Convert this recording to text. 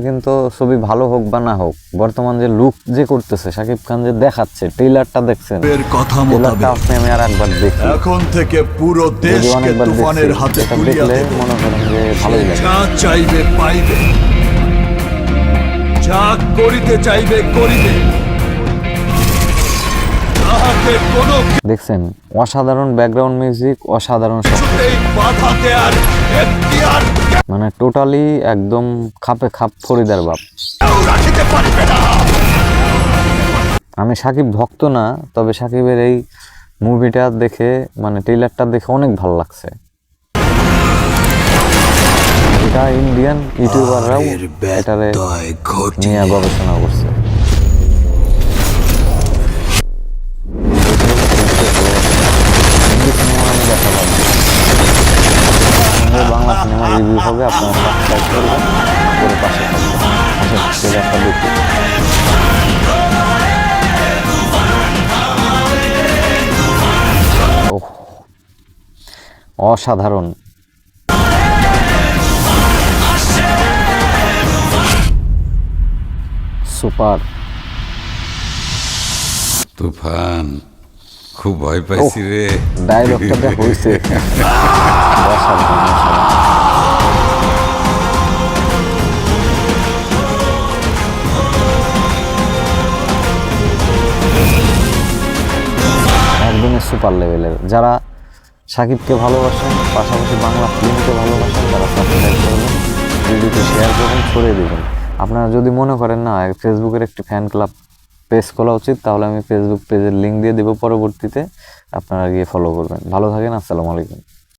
কিন্তু ছবি ভালো হোক বা না হোক, বর্তমান যে লুক যে করতেছে শাকিব খান, যে দেখাচ্ছে ট্রেলারটা দেখছেন, ট্রেলারটা আপনি আমি আর একবার দেখি, এখন থেকে পুরো দেশকে তুফানের হাতে তুলিয়া দেব। মনে করেন যে ভালোই লাগে। যা চাইবে পাইবে, যা করিতে চাইবে করিবে, তাহাতে কোনো দেখছেন অসাধারণ ব্যাকগ্রাউন্ড মিউজিক, অসাধারণ সব, কিছুতেই বাধা দেয়ার এখতিয়ার মানে টোটালি একদম খাপে খাপ ফরিদার বাপ। কেউ রাখিতে পারিবে না। আমি সাকিব ভক্ত না, তবে সাকিবের এই মুভিটা দেখে, মানে ট্রেলারটা দেখে অনেক ভালো লাগছে। এটা ইন্ডিয়ান ইউটিউবাররাও এটারে নিয়ে গবেষণা করছে। বাংলা সিনেমা রিভিউ হবে, আপনারা সাবস্ক্রাইব করবেন, করে পাশে থাকবেন। আসেন ট্রেলারটা দেখি। ওহ, অসাধারণ। সুপার। তুফান, খুব ভয় পাইছি রে। ডায়লগটা যা হয়েছে অসাধারণ, একদমই সুপার লেভেলের। যারা সাকিবকে ভালোবাসেন, পাশাপাশি বাংলা ফিল্মকে ভালোবাসেন, তারা সাবস্ক্রাইব করবেন, ভিডিওটি শেয়ার করবেন, ছড়িয়ে দেবেন। আপনারা যদি মনে করেন না ফেসবুকের একটি ফ্যান ক্লাব পেজ খোলা উচিত, তাহলে আমি ফেসবুক পেজের লিঙ্ক দিয়ে দেবো পরবর্তীতে, আপনারা গিয়ে ফলো করবেন। ভালো থাকেন, আসসালামু আলাইকুম।